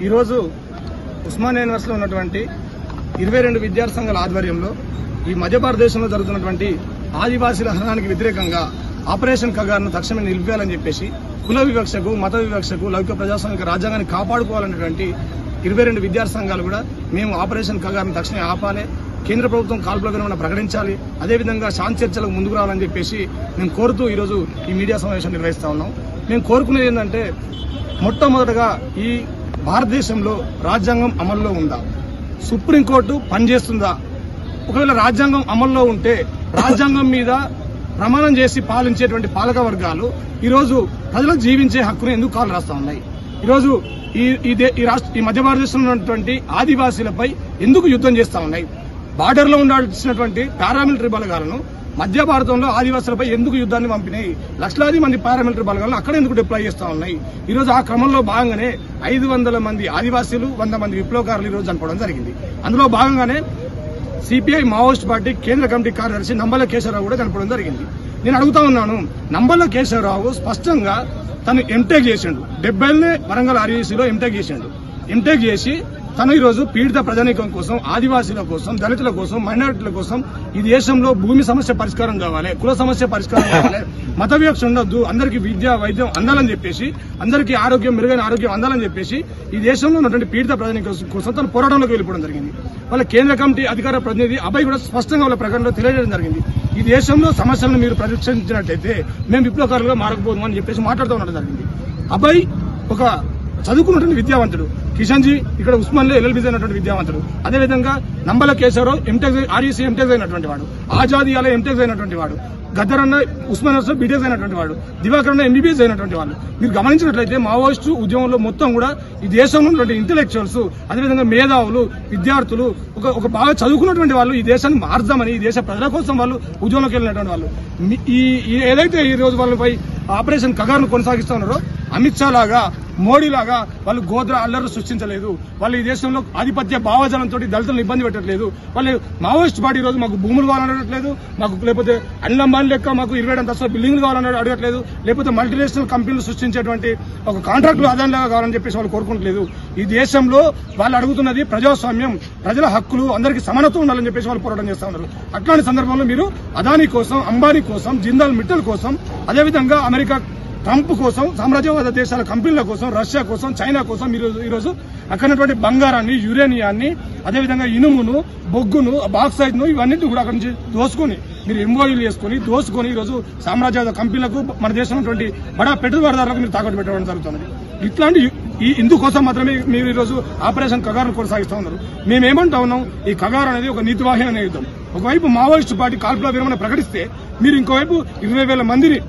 ఈరోజు ఉస్మానియా యూనివర్సిటీలో ఉన్నటువంటి 22 విద్యార్థి సంఘాల ఆధ్వర్యంలో ఈ మధ్య భారతదేశంలో జరుగుతున్నటువంటి ఆదివాసీల హననానికి వ్యతిరేకంగా ఆపరేషన్ కగార్ను తక్షణమే నిలిపేయాలని చెప్పేసి కుల వివక్షకు, మత వివక్షకు, లౌకిక ప్రజాస్వామిక రాజ్యాంగాన్ని కాపాడుకోవాలనేటువంటి 22 విద్యార్థి సంఘాలు కూడా మేము ఆపరేషన్ కగార్ను తక్షణమే ఆపాలి, కేంద్ర ప్రభుత్వం కాల్పుల విరమణ ప్రకటించాలి, అదేవిధంగా శాంతి చర్చలకు ముందుకు రావాలని చెప్పేసి మేము కోరుతూ ఈరోజు ఈ మీడియా సమావేశం నిర్వహిస్తా ఉన్నాం. మేము కోరుకునేది ఏంటంటే, మొట్టమొదటగా ఈ భారతదేశంలో రాజ్యాంగం అమల్లో ఉందా, సుప్రీంకోర్టు పనిచేస్తుందా, ఒకవేళ రాజ్యాంగం అమల్లో ఉంటే రాజ్యాంగం మీద ప్రమాణం చేసి పాలించేటువంటి పాలక వర్గాలు ఈరోజు ప్రజలకు జీవించే హక్కును ఎందుకు కాలు రాస్తా ఉన్నాయి? ఈరోజు ఈ మధ్య భారతదేశంలో ఉన్నటువంటి ఆదివాసీలపై ఎందుకు యుద్ధం చేస్తా ఉన్నాయి? బార్డర్ లో ఉండాల్సినటువంటి పారామిలిటరీ బలగాలను మధ్య భారతంలో ఆదివాసులపై ఎందుకు యుద్ధాన్ని పంపినాయి? లక్షలాది మంది పారామిలిటరీ బలగాలను అక్కడ ఎందుకు డిప్లాయ్ చేస్తా ఉన్నాయి? ఈరోజు ఆ క్రమంలో భాగంగానే 500 మంది ఆదివాసీలు, 100 మంది విప్లవకారులు ఈరోజు చనిపోవడం జరిగింది. అందులో భాగంగానే సిపిఐ మావోయిస్ట్ పార్టీ కేంద్ర కమిటీ కార్యదర్శి నంబల కేశవరావు కూడా చనిపోవడం జరిగింది. నేను అడుగుతా ఉన్నాను, నంబల కేశవరావు స్పష్టంగా తను ఎంటెక్ చేసిండు, 70 వరంగల్ ఆర్ఈసీలో ఎంటెక్ చేసిండు. ఎంటెక్ చేసి తను ఈరోజు పీడిత ప్రజానీకం కోసం, ఆదివాసీల కోసం, దళితుల కోసం, మైనారిటీల కోసం ఈ దేశంలో భూమి సమస్య పరిష్కారం కావాలి, కుల సమస్య పరిష్కారం కావాలి, మత వివక్ష ఉండొద్దు, అందరికీ విద్య వైద్యం అందాలని చెప్పేసి, అందరికీ ఆరోగ్యం, మెరుగైన ఆరోగ్యం అందాలని చెప్పేసి ఈ దేశంలో ఉన్నటువంటి పీడిత ప్రజానీకం కోసం తన పోరాటంలోకి వెళ్ళిపోవడం జరిగింది. వాళ్ళ కేంద్ర కమిటీ అధికార ప్రతినిధి అభయ్ కూడా స్పష్టంగా వాళ్ళ ప్రకటనలో తెలియజేయడం జరిగింది. ఈ దేశంలో సమస్యలను మీరు పరిష్కరించినట్లయితే మేము విప్లవకారులుగా మారకపోదు అని చెప్పేసి మాట్లాడుతూ ఉండడం జరిగింది. అభయ్ ఒక చదువుకున్నటువంటి విద్యావంతుడు, కిషన్ జీ ఇక్కడ ఉస్మాన్లో ఎల్ఎల్బీ అయినటువంటి విద్యావంతుడు, అదేవిధంగా Nambala Keshavarao MTech REC MTech అయినటువంటి వాడు, ఆజాదీయాలో ఎంటెక్ అయినటువంటి వాడు, గద్దర్ అన్న ఉస్మానియాలో బీటెక్ అయినటువంటి వాడు, దివాకర్ అన్న ఎంబీబీఎస్ అయినటువంటి వాళ్ళు. మీరు గమనించినట్లయితే మావోయిస్టు ఉద్యమంలో మొత్తం కూడా ఈ దేశంలో ఉన్నటువంటి ఇంటెలెక్చువల్స్, అదేవిధంగా మేధావులు, విద్యార్థులు, ఒక బాగా చదువుకున్నటువంటి వాళ్ళు ఈ దేశాన్ని మార్చామని, ఈ దేశ ప్రజల కోసం వాళ్ళు ఉద్యమంలోకి వెళ్ళినటువంటి వాళ్ళు. ఏదైతే ఈ రోజు వాళ్ళపై ఆపరేషన్ కగార్ను కొనసాగిస్తా ఉన్నారో, అమిత్ షా లాగా, మోడీ లాగా వాళ్ళు గోద్రా అల్లర్లు సృష్టించలేదు. వాళ్ళు ఈ దేశంలో ఆధిపత్య భావజాలంతో దళితులను ఇబ్బంది పెట్టట్లేదు. వాళ్ళు మావోయిస్ట్ పార్టీ ఈరోజు మాకు భూములు కావాలనట్లేదు, మాకు లేకపోతే అనిలంబాన్ లెక్క మాకు 20 అంతస్తుల బిల్డింగ్లు కావాలని అడగట్లేదు, లేకపోతే మల్టీనేషనల్ కంపెనీలు సృష్టించేటువంటి ఒక కాంట్రాక్టులు ఆదాయంలాగా కావాలని చెప్పేసి వాళ్ళు కోరుకుంటలేదు. ఈ దేశంలో వాళ్ళు అడుగుతున్నది ప్రజాస్వామ్యం, ప్రజల హక్కులు, అందరికీ సమానత్వం ఉండాలని చెప్పేసి వాళ్ళు పోరాటం చేస్తా ఉన్నారు. అట్లాంటి సందర్భంలో మీరు అదానీ కోసం, అంబానీ కోసం, జిందాల్ మిట్టల్ కోసం, అదేవిధంగా అమెరికా ట్రంప్ కోసం, సామ్రాజ్యవాద దేశాల కంపెనీల కోసం, రష్యా కోసం, చైనా కోసం ఈరోజు అక్కడటువంటి బంగారాన్ని, యురేనియాన్ని, అదేవిధంగా ఇనుమును, బొగ్గును, బాక్సైట్ ను ఇవన్నింటినీ కూడా అక్కడి నుంచి దోసుకొని మీరు ఎంఓయూలు చేసుకుని దోసుకొని ఈరోజు సామ్రాజ్యవాద కంపెనీలకు, మన దేశంలో ఉన్నటువంటి బడా పెట్టుబడిదారులకు మీరు తాకట్టు పెట్టడం జరుగుతున్నది. ఇట్లాంటి ఇందుకోసం మాత్రమే మీరు ఈరోజు ఆపరేషన్ కగార్ను కొనసాగిస్తా ఉన్నారు. మేమేమంటా ఉన్నాం, ఈ కగార్ అనేది ఒక నీతివాహీన యుద్ధం. ఒకవైపు మావోయిస్టు పార్టీ కాల్పుల విరమణ ప్రకటిస్తే, మీరు ఇంకోవైపు 20,000 మందిని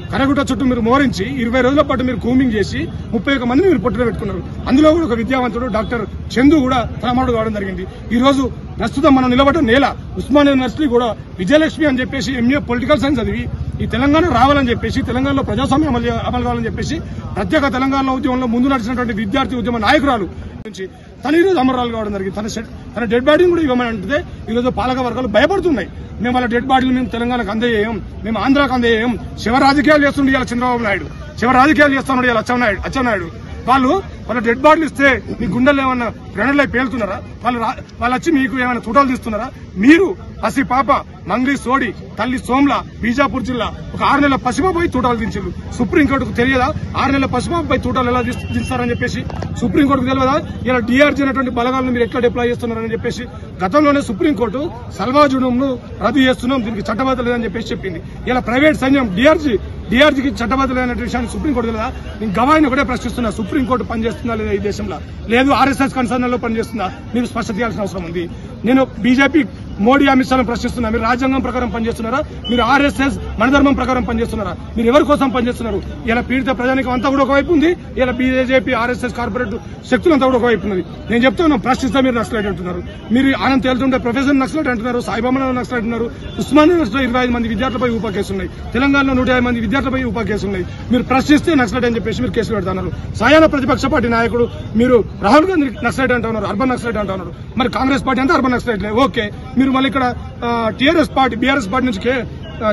కరగుట్ట చుట్టూ మీరు మోరించి 20 రోజుల పాటు మీరు కూమింగ్ చేసి 31 మందిని మీరు పొట్టులో పెట్టుకున్నారు. అందులో కూడా ఒక విద్యావంతుడు డాక్టర్ చందు కూడా తలమాడు కావడం జరిగింది. ఈ రోజు ప్రస్తుతం మనం నిలబడ్డ నేల ఉస్మానియా యూనివర్సిటీ కూడా విజయలక్ష్మి అని చెప్పేసి ఎంఏ పొలిటికల్ సైన్స్ చదివి ఈ తెలంగాణ రావాలని చెప్పేసి, తెలంగాణలో ప్రజాస్వామ్యం అమలు కావాలని చెప్పేసి ప్రత్యేక తెలంగాణ ఉద్యమంలో ముందు నడిచినటువంటి విద్యార్థి ఉద్యమ నాయకురాలు నుంచి తన ఈరోజు అమరాలు కావడం జరిగింది. తన డెడ్ బాడీని కూడా ఇవ్వమని అంటే ఈరోజు పాలక వర్గాలు భయపడుతున్నాయి. మేము వాళ్ళ డెడ్ బాడీలు మేము తెలంగాణకు అందజేయం, మేము ఆంధ్రాకు అందజేయం. శివ రాజకీయాలు చేస్తుండే ఇలా చంద్రబాబు నాయుడు, శివ రాజకీయాలు చేస్తున్నాడు ఇలా అచ్చెన్నాయుడు. వాళ్ళ డెడ్ బాడీలు ఇస్తే మీ గుండెలు ఏమన్నా గ్రెనర్లై పేలుతున్నారా? వాళ్ళు వచ్చి మీకు ఏమైనా తుటాలు తీస్తున్నారా? మీరు పసి పాప మంగ్లీ సోడి తల్లి సోమ్ల బీజాపూర్ జిల్లా ఒక 6 నెలల పసిపాపై తూటాలు దించారు. సుప్రీంకోర్టుకు తెలియదా 6 నెలల పసిపాపై తూటాలు ఎలా దిస్తారని చెప్పేసి? సుప్రీంకోర్టుకు తెలియదా ఇలా డీఆర్జీ అనేటువంటి బలగాలను మీరు ఎట్లా డిప్లాయ్ చేస్తున్నారని చెప్పేసి? గతంలోనే సుప్రీంకోర్టు సల్వాజుడంను రద్దు చేస్తున్నాం, దీనికి చట్టబద్ధత లేదని చెప్పేసి చెప్పింది. ఇలా ప్రైవేట్ సైన్యం డీఆర్జీకి చట్టబద్ధత లేనటువంటి విషయాన్ని సుప్రీంకోర్టు తెలియదా? నేను గవాయిని ఒకటే ప్రశ్నిస్తున్నా, సుప్రీంకోర్టు పనిచేస్తుందా లేదా ఈ దేశంలో? లేదు ఆర్ఎస్ఎస్ కన్సర్న్లో పనిచేస్తుందా? మీరు స్పష్టత చేయాల్సిన అవసరం ఉంది. నేను బీజేపీ, మోడీ, అమిత్ షాను ప్రశ్నిస్తున్నా, మీరు రాజ్యాంగం ప్రకారం పనిచేస్తున్నారా? మీరు ఆర్ఎస్ఎస్ మనధర్మం ప్రకారం పనిచేస్తున్నారా? మీరు ఎవరి కోసం పనిచేస్తున్నారు? ఇలా పీడిత ప్రజానికం అంతా కూడా ఒకవైపు ఉంది, ఇలా బీజేపీ, ఆర్ఎస్ఎస్ కార్పొరేట్ శక్తులంతా కూడా ఒకవైపు ఉన్నది. నేను చెప్తున్నా, ప్రశ్నిస్తా మీరు నక్సలైట్ అంటున్నారు. మీరు ఆనంద్ తేలుతుంటే ప్రొఫెసర్ నక్సలైట్ అంటున్నారు, సాయిబాబా నక్సలైట్ అంటున్నారు. ఉస్మానియా యూనివర్సిటీలో 25 మంది విద్యార్థులపై ఉప కేసులు ఉన్నాయి, తెలంగాణలో 150 మంది విద్యార్థులపై ఉప కేసులు ఉన్నాయి. మీరు ప్రశ్నిస్తే నక్సలైట్ అని చెప్పేసి మీరు కేసులు పెడుతున్నారు. సాయాన ప్రతిపక్ష పార్టీ నాయకుడు మీరు రాహుల్ గాంధీ నక్సలైట్ అంటున్నారు, అర్బన్ నక్సలైట్ అంటున్నారు. మరి కాంగ్రెస్ పార్టీ అంతా అర్బన్ నక్సలైట్ ఓకే, మీరు మళ్ళీ ఇక్కడ టీఆర్ఎస్ పార్టీ, బీఆర్ఎస్ పార్టీ నుంచి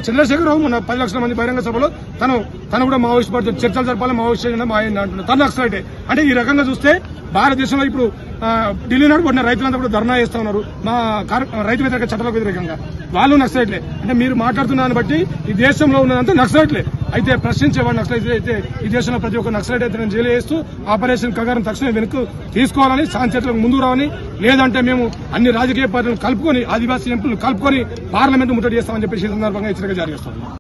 చంద్రశేఖరరావు మొన్న 10 లక్షల మంది బహిరంగ సభలో తను కూడా మావోయిస్ట్ పార్టీ చర్చలు జరపాలి, మావోయిస్ట్ మా అంటున్నారు. తను నక్సలైటే. అంటే ఈ రకంగా చూస్తే భారతదేశంలో ఇప్పుడు ఢిల్లీ నాడు పడిన రైతులంతా కూడా ధర్నా చేస్తా ఉన్నారు మా రైతు వ్యతిరేక చట్టాలకు వ్యతిరేకంగా. వాళ్ళు నక్సలైట్లే. అంటే మీరు మాట్లాడుతున్న దాన్ని బట్టి ఈ దేశంలో ఉన్నదంతా నక్సలైట్లే. అయితే ప్రశ్నించేవాడు నక్సలైట్ అయితే ఈ దేశంలో ప్రతి ఒక్క నక్సలైట్ అయితే జైలు వేస్తూ ఆపరేషన్ కగారం తక్షణమే వెనుక తీసుకోవాలని, సాంకేతికలకు ముందుకు రావాలని, లేదంటే మేము అన్ని రాజకీయ పార్టీలను కలుపుకొని ఆదివాసీ ఎంపీలను కలుపుకొని పార్లమెంట్ ముట్టడి చేస్తామని చెప్పేసి ఈ సందర్భంగా హెచ్చరిక జారీ చేస్తాం.